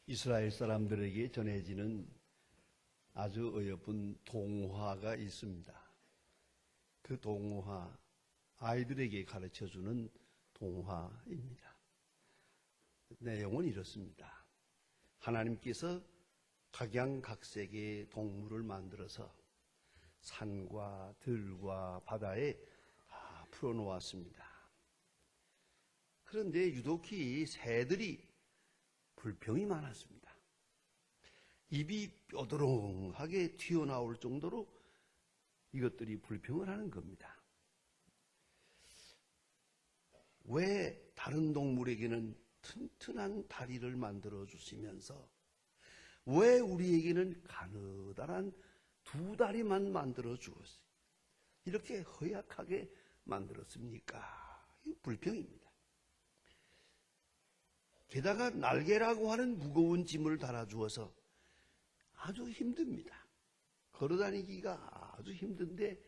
이스라엘 사람들에게 전해지는 아주 어여쁜 동화가 있습니다. 그 동화, 아이들에게 가르쳐주는 동화입니다. 내용은 이렇습니다. 하나님께서 각양각색의 동물을 만들어서 산과 들과 바다에 다 풀어놓았습니다. 그런데 유독히 새들이 불평이 많았습니다. 입이 뾰드렁하게 튀어나올 정도로 이것들이 불평을 하는 겁니다. 왜 다른 동물에게는 튼튼한 다리를 만들어 주시면서 왜 우리에게는 가느다란 두 다리만 만들어 주었어요? 이렇게 허약하게 만들었습니까? 이 불평입니다. 게다가 날개라고 하는 무거운 짐을 달아주어서 아주 힘듭니다. 걸어다니기가 아주 힘든데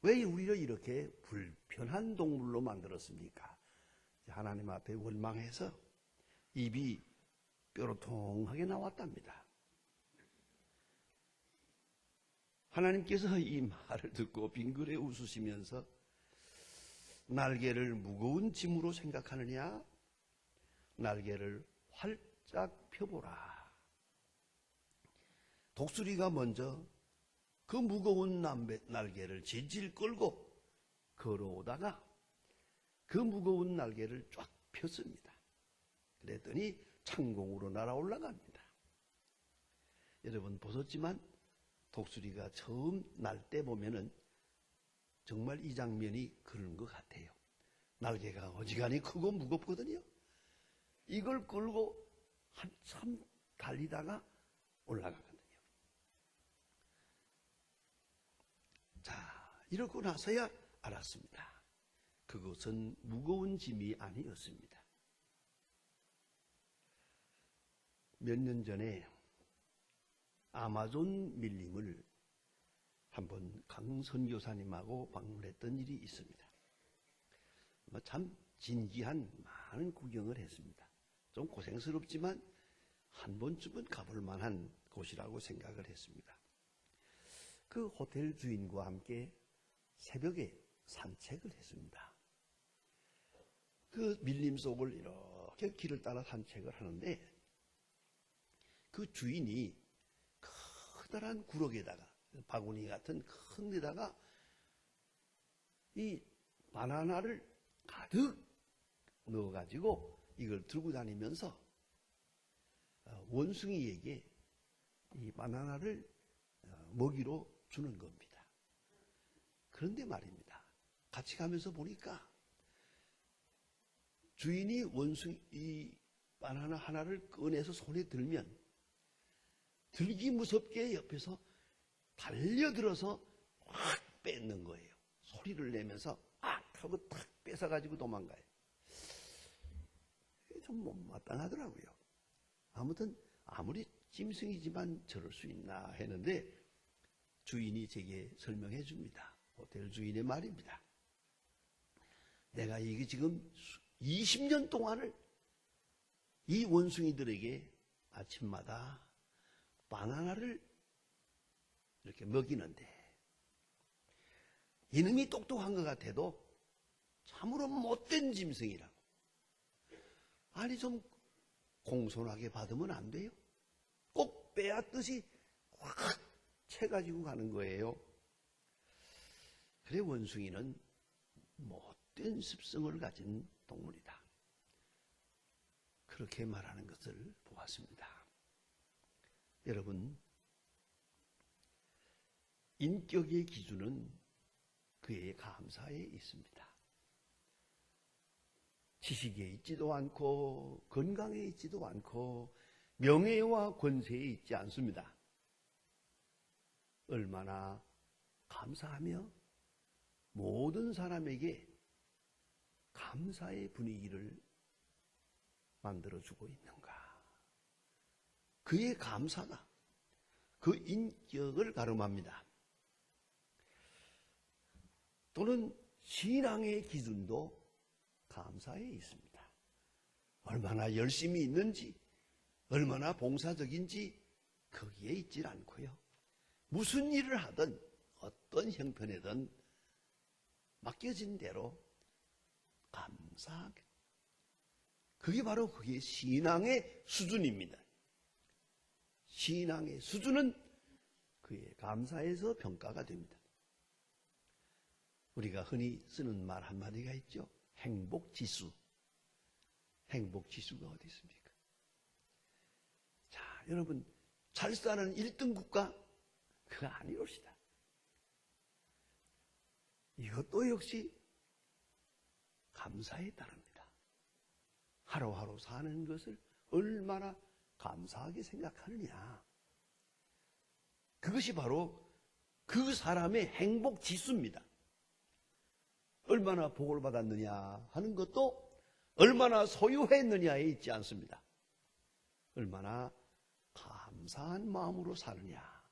왜 우리를 이렇게 불편한 동물로 만들었습니까? 하나님 앞에 원망해서 입이 뾰로통하게 나왔답니다. 하나님께서 이 말을 듣고 빙그레 웃으시면서 날개를 무거운 짐으로 생각하느냐? 날개를 활짝 펴보라. 독수리가 먼저 그 무거운 날개를 질질 끌고 걸어오다가 그 무거운 날개를 쫙 폈습니다. 그랬더니 창공으로 날아 올라갑니다. 여러분 보셨지만 독수리가 처음 날 때 보면은 정말 이 장면이 그런 것 같아요. 날개가 어지간히 크고 무겁거든요. 이걸 끌고 한참 달리다가 올라가거든요. 자, 이러고 나서야 알았습니다. 그것은 무거운 짐이 아니었습니다. 몇 년 전에 아마존 밀림을 한번 강 선교사님하고 방문했던 일이 있습니다. 참 진기한 많은 구경을 했습니다. 좀 고생스럽지만 한 번쯤은 가볼 만한 곳이라고 생각을 했습니다. 그 호텔 주인과 함께 새벽에 산책을 했습니다. 그 밀림 속을 이렇게 길을 따라 산책을 하는데 그 주인이 커다란 구럭에다가 바구니 같은 큰 데다가 이 바나나를 가득 넣어가지고 이걸 들고 다니면서 원숭이에게 이 바나나를 먹이로 주는 겁니다. 그런데 말입니다. 같이 가면서 보니까 주인이 이 바나나 하나를 꺼내서 손에 들면 들기 무섭게 옆에서 달려들어서 확 뺏는 거예요. 소리를 내면서 악 하고 탁 뺏어가지고 도망가요. 좀 못마땅하더라고요. 아무튼 아무리 짐승이지만 저럴 수 있나 했는데 주인이 제게 설명해 줍니다. 호텔 주인의 말입니다. 내가 이게 지금 20년 동안을 이 원숭이들에게 아침마다 바나나를 이렇게 먹이는데 이놈이 똑똑한 것 같아도 참으로 못된 짐승이라고. 아니 좀 공손하게 받으면 안 돼요? 꼭 빼앗듯이 확 채가지고 가는 거예요. 그래 원숭이는 못된 습성을 가진 동물이다. 그렇게 말하는 것을 보았습니다. 여러분, 인격의 기준은 그의 감사에 있습니다. 지식에 있지도 않고 건강에 있지도 않고 명예와 권세에 있지 않습니다. 얼마나 감사하며 모든 사람에게 감사의 분위기를 만들어주고 있는가. 그의 감사가 그 인격을 가름합니다. 또는 신앙의 기준도 감사에 있습니다. 얼마나 열심히 있는지, 얼마나 봉사적인지 거기에 있질 않고요. 무슨 일을 하든 어떤 형편이든 맡겨진 대로 감사하게. 그게 바로 그게 신앙의 수준입니다. 신앙의 수준은 그의 감사에서 평가가 됩니다. 우리가 흔히 쓰는 말 한마디가 있죠. 행복지수. 행복지수가 어디 있습니까? 자, 여러분, 잘 사는 1등 국가? 그거 아니옵시다. 이것도 역시 감사에 따릅니다. 하루하루 사는 것을 얼마나 감사하게 생각하느냐. 그것이 바로 그 사람의 행복 지수입니다. 얼마나 복을 받았느냐 하는 것도 얼마나 소유했느냐에 있지 않습니다. 얼마나 감사한 마음으로 사느냐.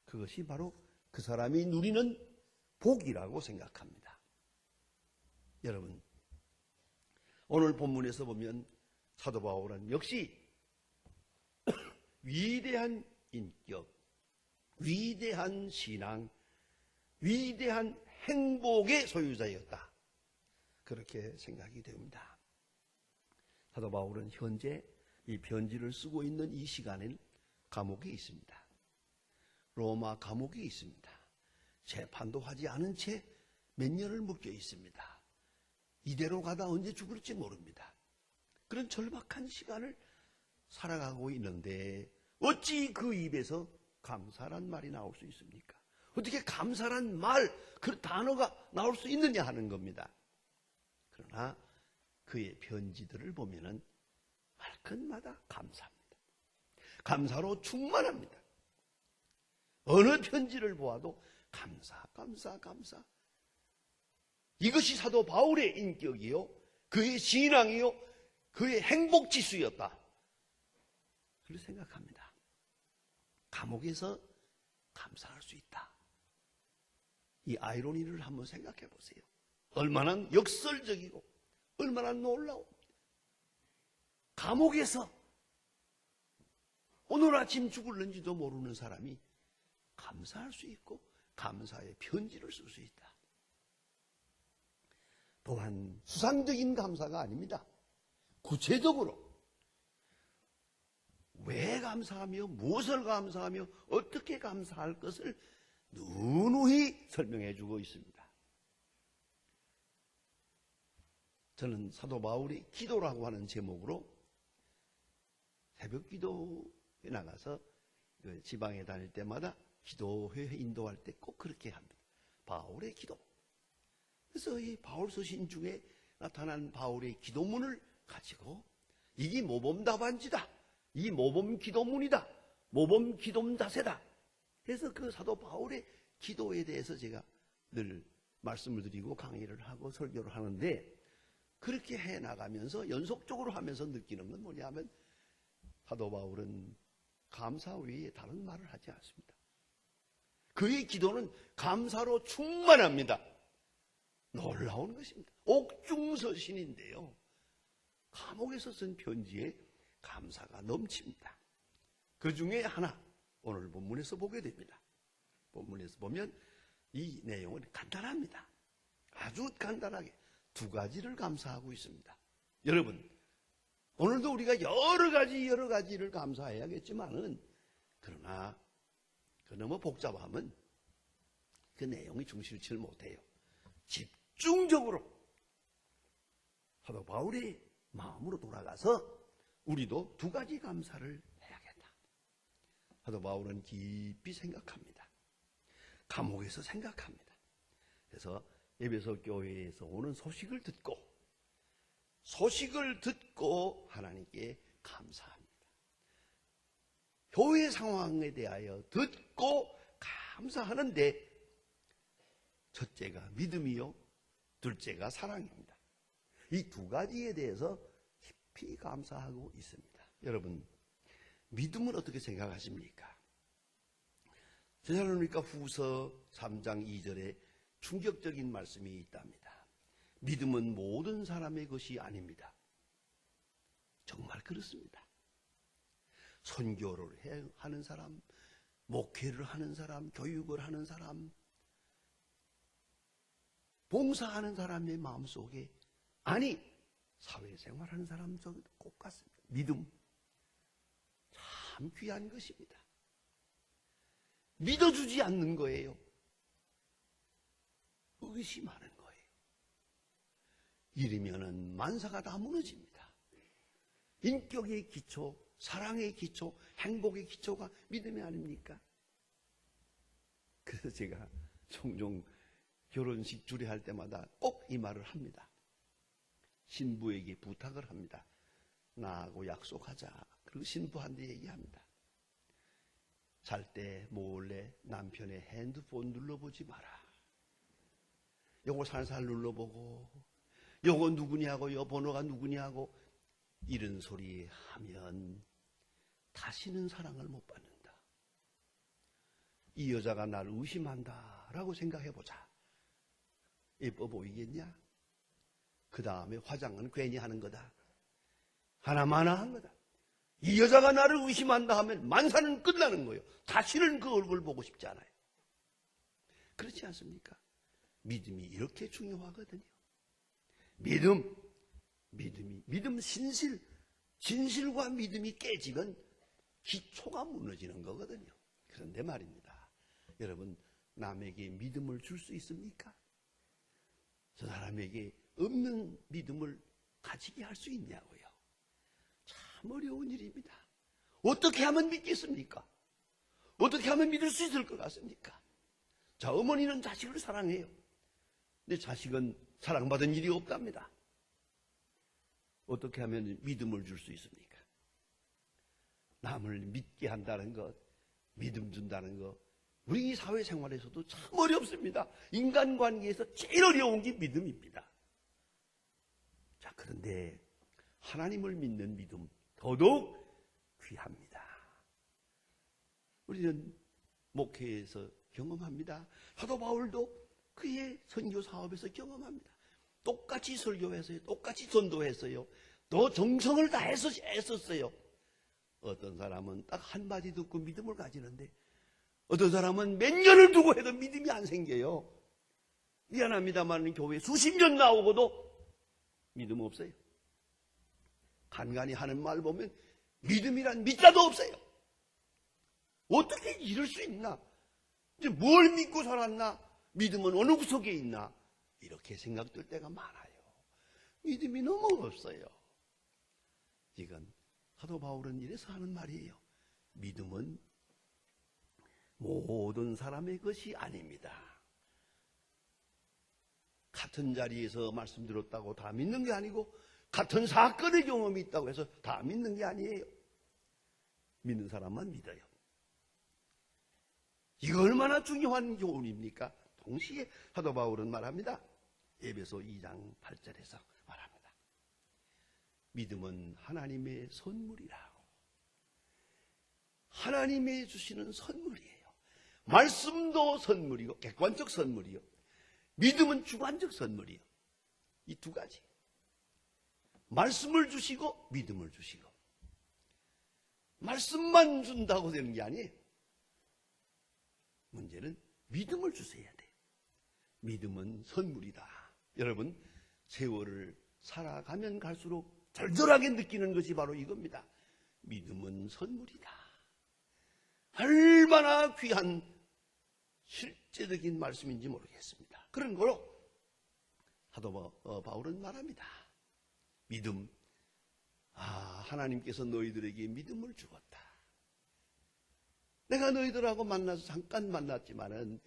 그것이 바로 그 사람이 누리는 복이라고 생각합니다. 여러분, 오늘 본문에서 보면 사도 바울은 역시 위대한 인격, 위대한 신앙, 위대한 행복의 소유자였다. 그렇게 생각이 됩니다. 사도 바울은 현재 이 편지를 쓰고 있는 이 시간엔 감옥에 있습니다. 로마 감옥에 있습니다. 재판도 하지 않은 채 몇 년을 묶여 있습니다. 이대로 가다 언제 죽을지 모릅니다. 그런 절박한 시간을 살아가고 있는데 어찌 그 입에서 감사란 말이 나올 수 있습니까? 어떻게 감사란 말, 그 단어가 나올 수 있느냐 하는 겁니다. 그러나 그의 편지들을 보면은 말끝마다 감사합니다. 감사로 충만합니다. 어느 편지를 보아도 감사, 감사, 감사. 이것이 사도 바울의 인격이요, 그의 신앙이요, 그의 행복지수였다. 그렇게 생각합니다. 감옥에서 감사할 수 있다. 이 아이러니를 한번 생각해 보세요. 얼마나 역설적이고 얼마나 놀라웁니다. 감옥에서 오늘 아침 죽을는지도 모르는 사람이 감사할 수 있고 감사의 편지를 쓸 수 있다. 또한 수상적인 감사가 아닙니다. 구체적으로 왜 감사하며 무엇을 감사하며 어떻게 감사할 것을 누누이 설명해 주고 있습니다. 저는 사도 바울이 기도라고 하는 제목으로 새벽 기도에 나가서 지방에 다닐 때마다 기도회 인도할 때 꼭 그렇게 합니다. 바울의 기도. 그래서 이 바울 서신 중에 나타난 바울의 기도문을 가지고 이게 모범 답안지다. 이 모범 기도문이다. 모범 기도자세다. 그래서 그 사도 바울의 기도에 대해서 제가 늘 말씀을 드리고 강의를 하고 설교를 하는데 그렇게 해 나가면서 연속적으로 하면서 느끼는 건 뭐냐면 사도 바울은 감사 외에 다른 말을 하지 않습니다. 그의 기도는 감사로 충만합니다. 놀라운 것입니다. 옥중서신인데요. 감옥에서 쓴 편지에 감사가 넘칩니다. 그 중에 하나 오늘 본문에서 보게 됩니다. 본문에서 보면 이 내용은 간단합니다. 아주 간단하게 두 가지를 감사하고 있습니다. 여러분, 오늘도 우리가 여러 가지를 감사해야겠지만은 그러나 그 너무 복잡하면 그 내용이 중실치를 못해요. 집중적으로 사도 바울의 마음으로 돌아가서 우리도 두 가지 감사를 해야겠다. 사도 바울은 깊이 생각합니다. 감옥에서 생각합니다. 그래서 에베소 교회에서 오는 소식을 듣고 하나님께 감사합니다. 교회 상황에 대하여 듣고 감사하는데 첫째가 믿음이요, 둘째가 사랑입니다. 이 두 가지에 대해서 깊이 감사하고 있습니다. 여러분, 믿음을 어떻게 생각하십니까? 데살로니가 후서 3장 2절에 충격적인 말씀이 있답니다. 믿음은 모든 사람의 것이 아닙니다. 정말 그렇습니다. 선교를 하는 사람, 목회를 하는 사람, 교육을 하는 사람, 봉사하는 사람의 마음속에, 아니 사회생활하는 사람 속에도 꼭 같습니다. 믿음 참 귀한 것입니다. 믿어주지 않는 거예요. 의심하는 거예요. 이러면은 만사가 다 무너집니다. 인격의 기초, 사랑의 기초, 행복의 기초가 믿음이 아닙니까? 그래서 제가 종종 결혼식 주례할 때마다 꼭 이 말을 합니다. 신부에게 부탁을 합니다. 나하고 약속하자. 그리고 신부한테 얘기합니다. 잘 때 몰래 남편의 핸드폰 눌러보지 마라. 요거 살살 눌러보고, 요거 누구냐고, 요 번호가 누구냐고, 이런 소리 하면 다시는 사랑을 못 받는다. 이 여자가 나를 의심한다라고 생각해보자. 예뻐 보이겠냐? 그 다음에 화장은 괜히 하는 거다. 하나마나 한 거다. 이 여자가 나를 의심한다 하면 만사는 끝나는 거예요. 다시는 그 얼굴 보고 싶지 않아요. 그렇지 않습니까? 믿음이 이렇게 중요하거든요. 믿음 진실과 믿음이 깨지면 기초가 무너지는 거거든요. 그런데 말입니다. 여러분, 남에게 믿음을 줄 수 있습니까? 저 사람에게 없는 믿음을 가지게 할 수 있냐고요. 참 어려운 일입니다. 어떻게 하면 믿겠습니까? 어떻게 하면 믿을 수 있을 것 같습니까? 자, 어머니는 자식을 사랑해요. 근데 자식은 사랑받은 일이 없답니다. 어떻게 하면 믿음을 줄 수 있습니까? 남을 믿게 한다는 것, 믿음 준다는 것, 우리 사회생활에서도 참 어렵습니다. 인간관계에서 제일 어려운 게 믿음입니다. 자, 그런데 하나님을 믿는 믿음 더더욱 귀합니다. 우리는 목회에서 경험합니다. 사도 바울도 그의 선교 사업에서 경험합니다. 똑같이 설교했어요. 똑같이 전도했어요. 더 정성을 다해서 애썼어요. 어떤 사람은 딱 한마디 듣고 믿음을 가지는데 어떤 사람은 몇 년을 두고 해도 믿음이 안 생겨요. 미안합니다만 교회 수십 년 나오고도 믿음 없어요. 간간히 하는 말 보면 믿음이란 믿자도 없어요. 어떻게 이럴 수 있나? 이제 뭘 믿고 살았나? 믿음은 어느 구석에 있나? 이렇게 생각될 때가 많아요. 믿음이 너무 없어요. 이건 사도 바울은 이래서 하는 말이에요. 믿음은 모든 사람의 것이 아닙니다. 같은 자리에서 말씀 들었다고 다 믿는 게 아니고 같은 사건의 경험이 있다고 해서 다 믿는 게 아니에요. 믿는 사람만 믿어요. 이거 얼마나 중요한 교훈입니까? 동시에 사도 바울은 말합니다. 에베소 2장 8절에서 말합니다. 믿음은 하나님의 선물이라고. 하나님이 주시는 선물이에요. 말씀도 선물이고 객관적 선물이요. 믿음은 주관적 선물이요. 이 두 가지. 말씀을 주시고 믿음을 주시고. 말씀만 준다고 되는 게 아니에요. 문제는 믿음을 주셔야 돼요. 믿음은 선물이다. 여러분, 세월을 살아가면 갈수록 절절하게 느끼는 것이 바로 이겁니다. 믿음은 선물이다. 얼마나 귀한 실제적인 말씀인지 모르겠습니다. 그런 거로 사도 바울은 말합니다. 믿음, 하나님께서 너희들에게 믿음을 주었다. 내가 너희들하고 만나서 잠깐 만났지만은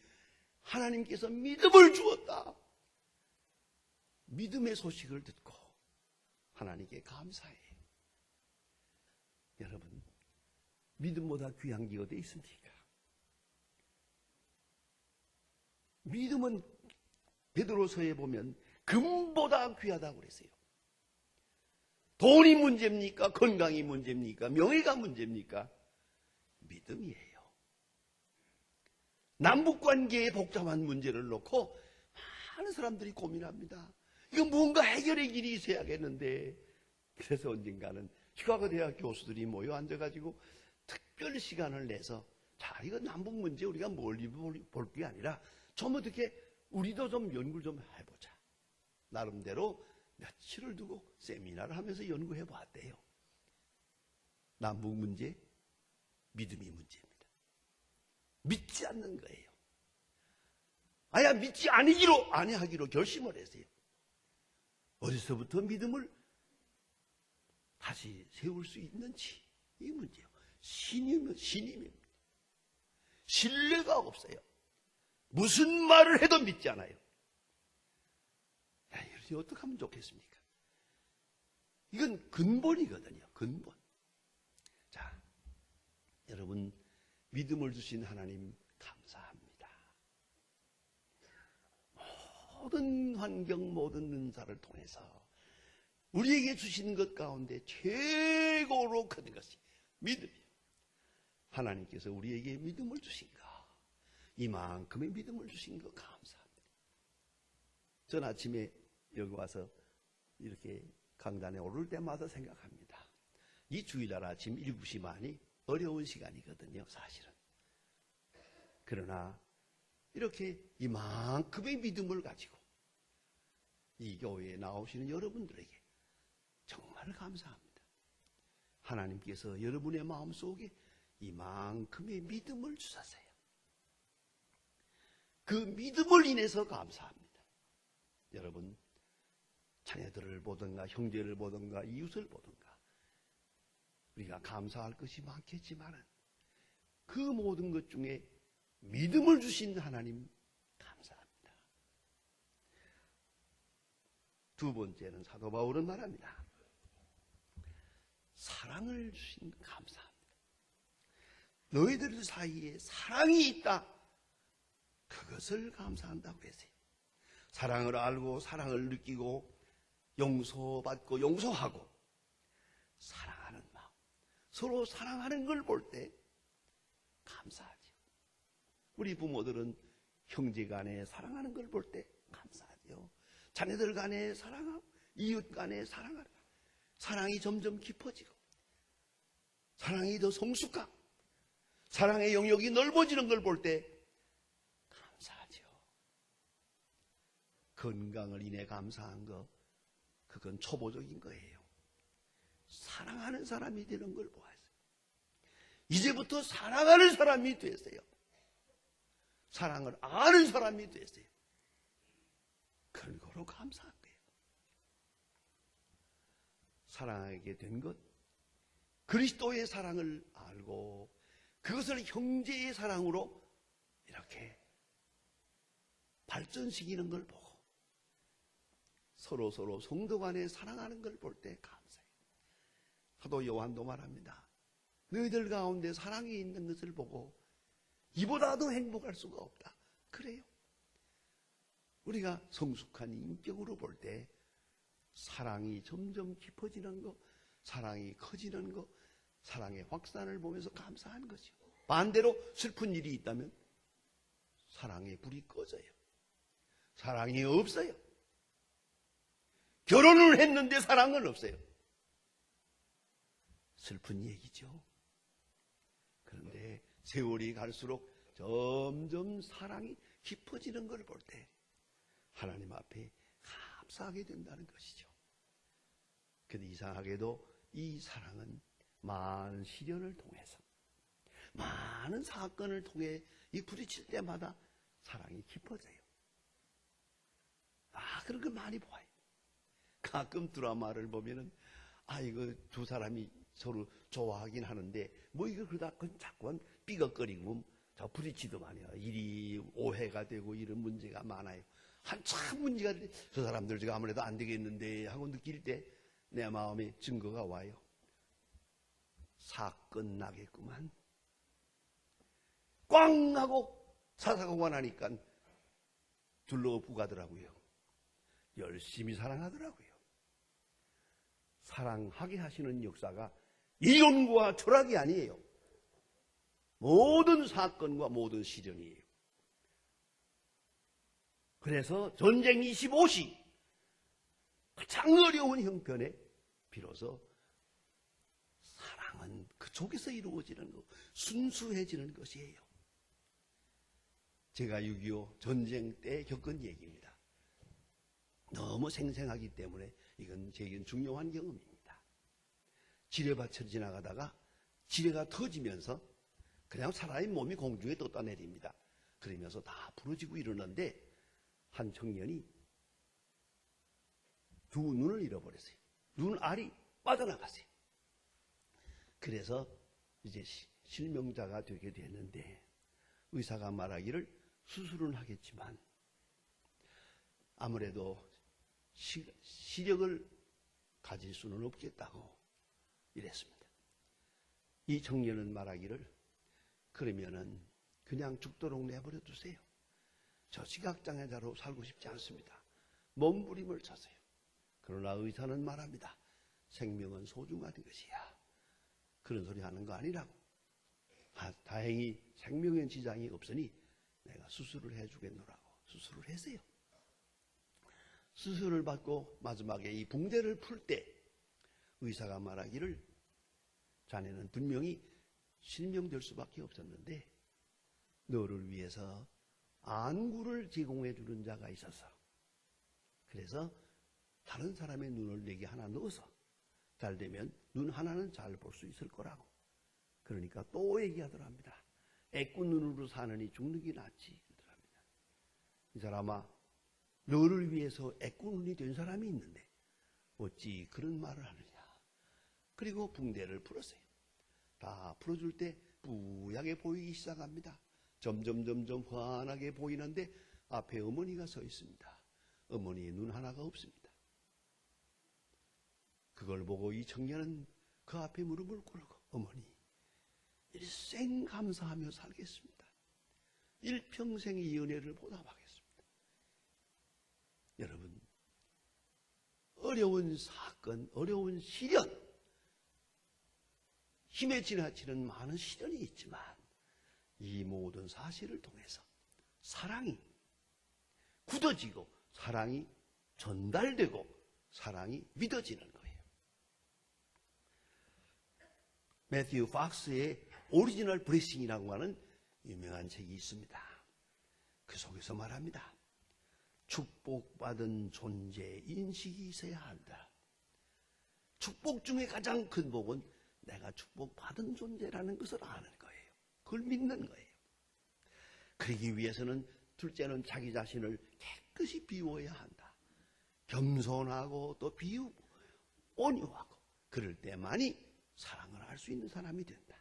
하나님께서 믿음을 주었다. 믿음의 소식을 듣고 하나님께 감사해. 여러분, 믿음보다 귀한 게 어디 있습니까? 믿음은 베드로서에 보면 금보다 귀하다고 그랬어요. 돈이 문제입니까? 건강이 문제입니까? 명예가 문제입니까? 믿음이에요. 남북관계의 복잡한 문제를 놓고 많은 사람들이 고민합니다. 이거 뭔가 해결의 길이 있어야겠는데, 그래서 언젠가는 시카고 대학 교수들이 모여 앉아가지고 특별 시간을 내서 자, 이거 남북 문제 우리가 멀리 볼 게 아니라 좀 어떻게 우리도 좀 연구를 좀 해보자. 나름대로 며칠을 두고 세미나를 하면서 연구해 봤대요. 남북 문제, 믿음이 문제입니다. 믿지 않는 거예요. 아야 믿지 아니하기로 결심을 했어요. 어디서부터 믿음을 다시 세울 수 있는지 이 문제예요. 신임입니다. 신뢰가 없어요. 무슨 말을 해도 믿지 않아요. 야, 이러지 어떻게 하면 좋겠습니까? 이건 근본이거든요. 근본. 자, 여러분 믿음을 주신 하나님 감사합니다. 모든 환경, 모든 은사를 통해서 우리에게 주시는 것 가운데 최고로 큰 것이 믿음이에요. 하나님께서 우리에게 믿음을 주신가? 이만큼의 믿음을 주신 거 감사합니다. 전 아침에 여기 와서 이렇게 강단에 오를 때마다 생각합니다. 이 주일날 아침 7시 반이 어려운 시간이거든요, 사실은. 그러나 이렇게 이만큼의 믿음을 가지고 이 교회에 나오시는 여러분들에게 정말 감사합니다. 하나님께서 여러분의 마음속에 이만큼의 믿음을 주셨어요. 그 믿음을 인해서 감사합니다. 여러분, 자녀들을 보든가 형제를 보든가 이웃을 보든가 우리가 감사할 것이 많겠지만 그 모든 것 중에 믿음을 주신 하나님 감사합니다. 두 번째는 사도 바울은 말합니다. 사랑을 주신 감사합니다. 너희들 사이에 사랑이 있다. 그것을 감사한다고 했어요. 사랑을 알고 사랑을 느끼고 용서받고 용서하고 사랑하는 마음, 서로 사랑하는 걸 볼 때 감사하죠. 우리 부모들은 형제 간에 사랑하는 걸 볼 때 감사하죠. 자녀들 간에 사랑하고 이웃 간에 사랑하는 사랑이 점점 깊어지고 사랑이 더 성숙하고 사랑의 영역이 넓어지는 걸 볼 때 감사하죠. 건강을 인해 감사한 거 그건 초보적인 거예요. 사랑하는 사람이 되는 걸 보았어요. 이제부터 사랑하는 사람이 됐어요. 사랑을 아는 사람이 됐어요. 그런 거로 감사한 거예요. 사랑하게 된 것, 그리스도의 사랑을 알고 그것을 형제의 사랑으로 이렇게 발전시키는 걸 보고 서로 성도 간에 사랑하는 걸 볼 때 감사해요. 사도 요한도 말합니다. 너희들 가운데 사랑이 있는 것을 보고 이보다 더 행복할 수가 없다. 그래요. 우리가 성숙한 인격으로 볼 때 사랑이 점점 깊어지는 거, 사랑이 커지는 거, 사랑의 확산을 보면서 감사한 거죠. 반대로 슬픈 일이 있다면 사랑의 불이 꺼져요. 사랑이 없어요. 결혼을 했는데 사랑은 없어요. 슬픈 얘기죠. 그런데 세월이 갈수록 점점 사랑이 깊어지는 걸 볼 때 하나님 앞에 감사하게 된다는 것이죠. 그런데 이상하게도 이 사랑은 많은 시련을 통해서 많은 사건을 통해 이 부딪힐 때마다 사랑이 깊어져요. 그런 거 많이 봐요. 가끔 드라마를 보면은 이거 두 사람이 서로 좋아하긴 하는데 뭐 이거 그러다 자꾸만 삐걱거리고 저 부딪히도 많아요. 일이 오해가 되고 이런 문제가 많아요. 한참 문제가 저 사람들 제가 아무래도 안 되겠는데 하고 느낄 때 내 마음에 증거가 와요. 사건 나겠구만. 꽝 하고 사사고가 나니까 둘러엎고 가더라고요. 열심히 사랑하더라고요. 사랑하게 하시는 역사가 이론과 철학이 아니에요. 모든 사건과 모든 시련이에요. 그래서 전쟁 25시 가장 어려운 형편에 비로소 사랑은 그 속에서 이루어지는 것, 순수해지는 것이에요. 제가 6.25 전쟁 때 겪은 얘기입니다. 너무 생생하기 때문에 이건 제겐 중요한 경험입니다. 지뢰밭을 지나가다가 지뢰가 터지면서 그냥 사람의 몸이 공중에 떠내립니다. 그러면서 다 부러지고 이러는데 한 청년이 두 눈을 잃어버렸어요. 눈 알이 빠져나갔어요. 그래서 이제 실명자가 되게 됐는데 의사가 말하기를 수술은 하겠지만 아무래도 시력을 가질 수는 없겠다고 이랬습니다. 이 청년은 말하기를 그러면은 그냥 죽도록 내버려 두세요. 저 시각장애자로 살고 싶지 않습니다. 몸부림을 쳤어요. 그러나 의사는 말합니다. 생명은 소중한 것이야. 그런 소리 하는 거 아니라고. 다행히 생명엔 지장이 없으니 내가 수술을 해주겠노라고 수술을 했어요. 수술을 받고 마지막에 이 붕대를 풀 때 의사가 말하기를 자네는 분명히 실명될 수밖에 없었는데 너를 위해서 안구를 제공해 주는 자가 있었어. 그래서 다른 사람의 눈을 내게 하나 넣어서 잘 되면 눈 하나는 잘 볼 수 있을 거라고. 그러니까 또 얘기하더랍니다. 애꾸 눈으로 사느니 죽는 게 낫지. 그러더랍니다. 이 사람아, 너를 위해서 애꾸 눈이 된 사람이 있는데 어찌 그런 말을 하느냐. 그리고 붕대를 풀었어요. 다 풀어줄 때 뿌옇게 보이기 시작합니다. 점점 환하게 보이는데 앞에 어머니가 서 있습니다. 어머니의 눈 하나가 없습니다. 그걸 보고 이 청년은 그 앞에 무릎을 꿇고 어머니 일생 감사하며 살겠습니다. 일평생의 이 은혜를 보답하겠습니다. 여러분, 어려운 사건, 어려운 시련, 힘에 지나치는 많은 시련이 있지만 이 모든 사실을 통해서 사랑이 굳어지고 사랑이 전달되고 사랑이 믿어지는 거예요. 매튜 박스의 오리지널 블레싱이라고 하는 유명한 책이 있습니다. 그 속에서 말합니다. 축복받은 존재 인식이 있어야 한다. 축복 중에 가장 큰 복은 내가 축복받은 존재라는 것을 아는 거예요. 그걸 믿는 거예요. 그러기 위해서는 둘째는 자기 자신을 깨끗이 비워야 한다. 겸손하고 또 비우고 온유하고 그럴 때만이 사랑을 할 수 있는 사람이 된다.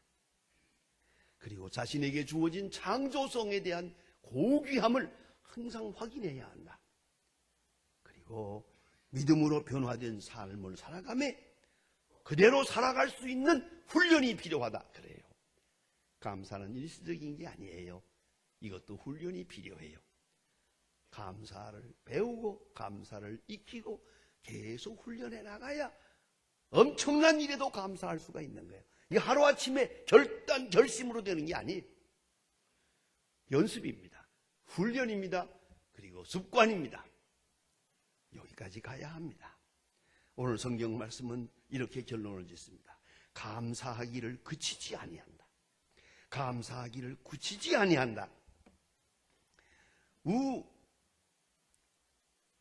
그리고 자신에게 주어진 창조성에 대한 고귀함을 항상 확인해야 한다. 그리고 믿음으로 변화된 삶을 살아가며 그대로 살아갈 수 있는 훈련이 필요하다. 그래요. 감사는 일시적인 게 아니에요. 이것도 훈련이 필요해요. 감사를 배우고 감사를 익히고 계속 훈련해 나가야 엄청난 일에도 감사할 수가 있는 거예요. 이게 하루아침에 결심으로 되는 게 아니에요. 연습입니다. 훈련입니다. 그리고 습관입니다. 여기까지 가야 합니다. 오늘 성경 말씀은 이렇게 결론을 짓습니다. 감사하기를 그치지 아니한다. 감사하기를 그치지 아니한다. 우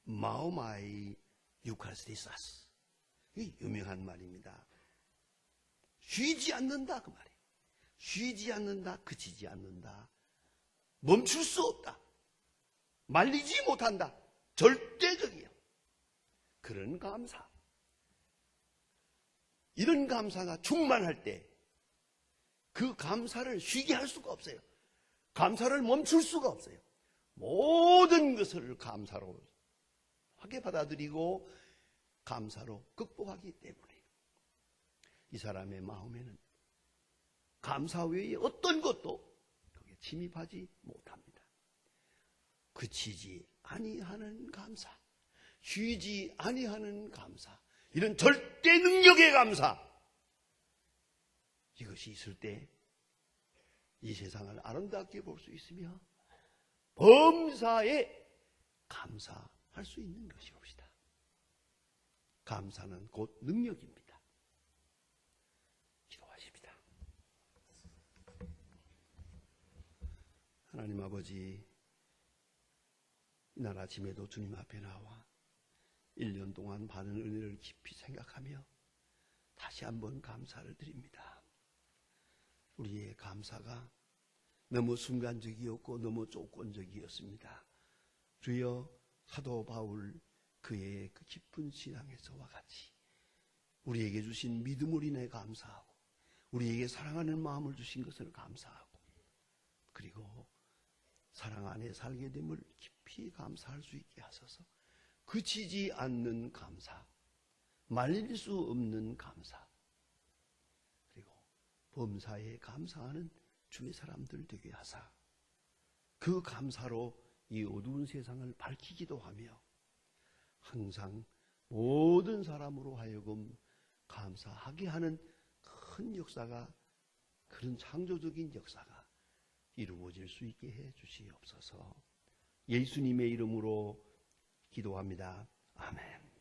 마오마이 유카리스티사스. 이 유명한 말입니다. 쉬지 않는다 그 말이에요. 쉬지 않는다, 그치지 않는다. 멈출 수 없다. 말리지 못한다. 절대적이에요. 그런 감사. 이런 감사가 충만할 때 그 감사를 쉬게 할 수가 없어요. 감사를 멈출 수가 없어요. 모든 것을 감사로 하게 받아들이고 감사로 극복하기 때문에 이 사람의 마음에는 감사 외에 어떤 것도 거기에 침입하지 못합니다. 그치지 아니하는 감사, 쉬지 아니하는 감사, 이런 절대 능력의 감사, 이것이 있을 때 이 세상을 아름답게 볼 수 있으며 범사에 감사할 수 있는 것이옵시다. 감사는 곧 능력입니다. 기도하십니다. 하나님 아버지, 이날 아침에도 주님 앞에 나와 1년 동안 받은 은혜를 깊이 생각하며 다시 한번 감사를 드립니다. 우리의 감사가 너무 순간적이었고 너무 조건적이었습니다. 주여, 사도 바울 그의 그 깊은 신앙에서와 같이 우리에게 주신 믿음을 인해 감사하고 우리에게 사랑하는 마음을 주신 것을 감사하고 그리고 사랑 안에 살게 됨을 깊이 감사할 수 있게 하소서. 그치지 않는 감사, 말릴 수 없는 감사, 그리고 범사에 감사하는 주의 사람들 되게 하사 그 감사로 이 어두운 세상을 밝히기도 하며 항상 모든 사람으로 하여금 감사하게 하는 큰 역사가, 그런 창조적인 역사가 이루어질 수 있게 해 주시옵소서. 예수님의 이름으로 기도합니다. 아멘.